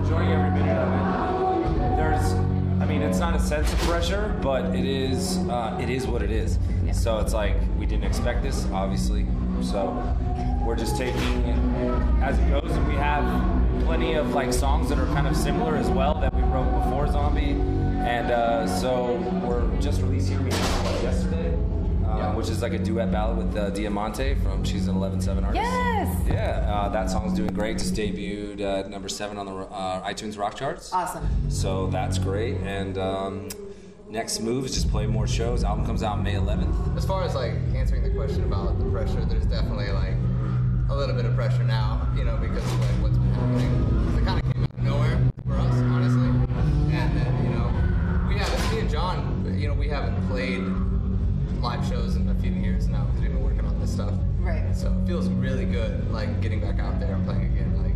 enjoying every minute of it. It's not a sense of pressure, but it is what it is. Yeah. So it's like, we didn't expect this, obviously. So we're just taking it as it goes, and we have plenty of like songs that are kind of similar as well that we wrote before Zombie. And so we're just released Here We Are yesterday, which is like a duet ballad with Diamante she's an 11/7 artist. Yes! Yeah, that song's doing great. Just debuted at number 7 on the iTunes rock charts. Awesome. So that's great. And next move is just play more shows. Album comes out May 11th. As far as like answering the question about the pressure, there's definitely like a little bit of pressure now, because of like what's been happening. It kind of came out of nowhere for us, honestly. And then, me and John, we haven't played live shows in a few years now because we've been working on this stuff. Right. So it feels really good, like getting back out there and playing again. Like,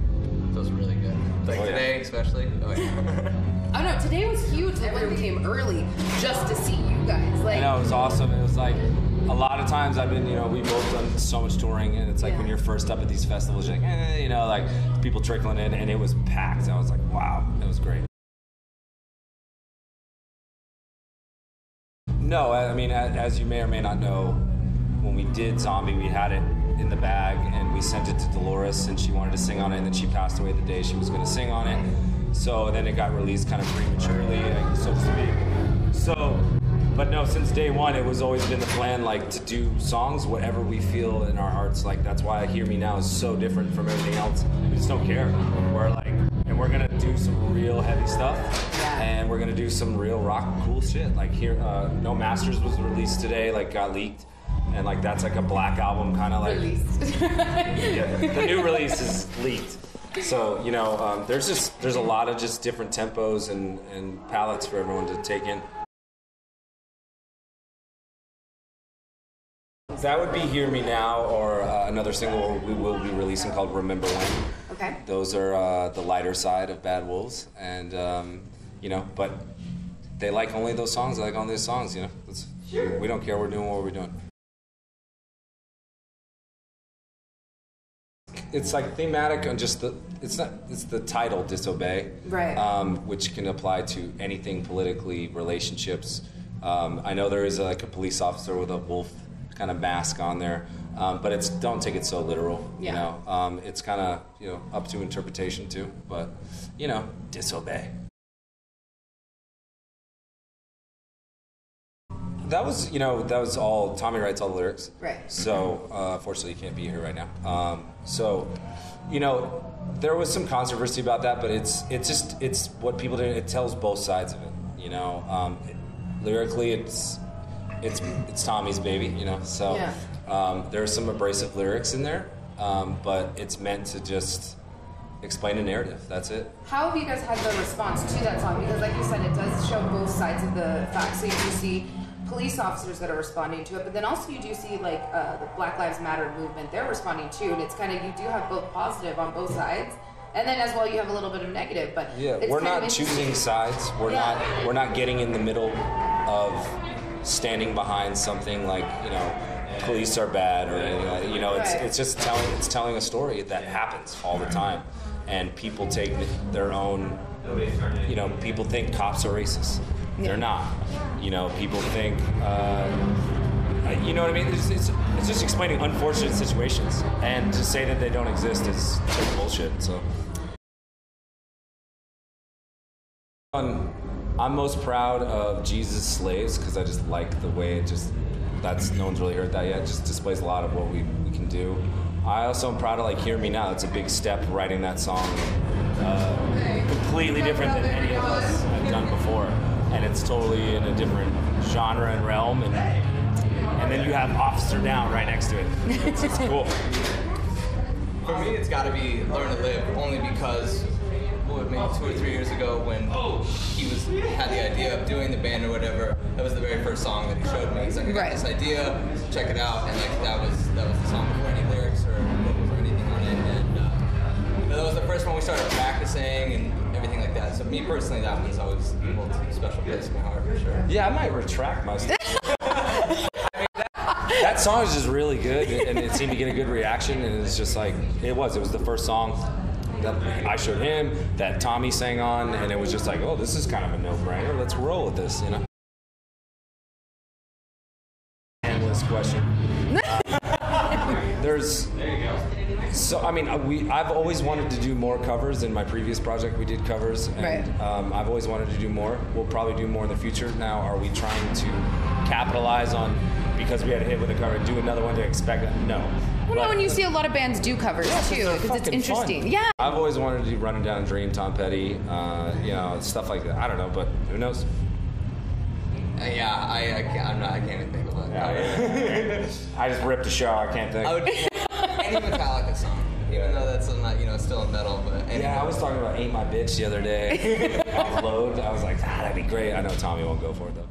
it feels really good. Like today, especially. Oh yeah. Oh no, today was huge. Everyone came early just to see you guys. Like, I know, it was awesome. It was like, a lot of times I've been, we've both done so much touring, and it's like when you're first up at these festivals, you're like, like people trickling in, and it was packed. I was like, wow, it was great. No, as you may or may not know, when we did Zombie, we had it in the bag, and we sent it to Dolores, and she wanted to sing on it, and then she passed away the day she was going to sing on it. So then it got released kind of prematurely, so to speak. But no, since day one, it was always been the plan, like, to do songs, whatever we feel in our hearts. Like, that's why Hear Me Now is so different from everything else. We just don't care. We're like, and we're gonna do some real heavy stuff, and we're gonna do some real rock cool shit. Like here, No Masters was released today, like got leaked, and like that's like a black album, kind of like released. Yeah, the new release is leaked. So there's a lot of just different tempos and palettes for everyone to take in. That would be Hear Me Now, or another single we will be releasing called Remember When. Okay. Those are the lighter side of Bad Wolves, and but they like only those songs. They like only those songs. We don't care. We're doing what we're doing. It's like thematic on just it's the title, Disobey, right? Which can apply to anything politically, relationships. I know there is like a police officer with a wolf kind of mask on there, but don't take it so literal. It's kind of up to interpretation too. But disobey. That was all Tommy writes all the lyrics. Right. So unfortunately, you can't be here right now. There was some controversy about that, but it's what people do. It tells both sides of it. Lyrically, it's Tommy's baby, So there are some abrasive lyrics in there, but it's meant to just explain a narrative. That's it. How have you guys had the response to that song? Because like you said, it does show both sides of the facts. So you do see police officers that are responding to it, but then also you do see like the Black Lives Matter movement, they're responding too, and it's kind of, you do have both positive on both sides, and then as well you have a little bit of negative, but we're not choosing sides. We're not getting in the middle of standing behind something like police are bad or anything like, it's just telling a story that happens all the time, and people take their own, people think cops are racist. They're not. People think, you know what I mean? It's just explaining unfortunate situations, and to say that they don't exist is total bullshit. So, I'm most proud of Jesus' Slaves because I just like the way no one's really heard that yet. It just displays a lot of what we can do. I also am proud of Hear Me Now. It's a big step writing that song, completely different than any of us have done before. And it's totally in a different genre and realm, and then you have Officer Down right next to it. It's cool. For me, it's got to be Learn to Live, only because maybe 2 or 3 years ago when he had the idea of doing the band or whatever, that was the very first song that he showed me. He's like, I got this idea, check it out, and that was the song before any lyrics or vocals or anything on it, and that was the first one we started practicing and everything like that. So me personally, that one's always holds a special place in my heart for sure. Yeah, I might retract my statement. That song is just really good, and it seemed to get a good reaction, and it's just like, it was the first song that I showed him, that Tommy sang on, and it was just like, oh, this is kind of a no-brainer. Let's roll with this, you know. Endless question. So I mean, I've always wanted to do more covers. In my previous project, we did covers, and right. I've always wanted to do more. We'll probably do more in the future. Now, are we trying to capitalize on, because we had a hit with a cover, do another one to expect it? No. Well, no, and you see a lot of bands do covers too, because it's interesting. Fun. Yeah. I've always wanted to do Running Down a Dream, Tom Petty, you know, stuff like that. I don't know, but who knows? Yeah, I can't even think of it. Yeah. I just ripped a show. I can't think. Any Metallica song, even though that's not, you know, still in metal, but yeah, I was talking about "Ain't My Bitch" the other day. Offload. I was like, that'd be great. I know Tommy won't go for it though.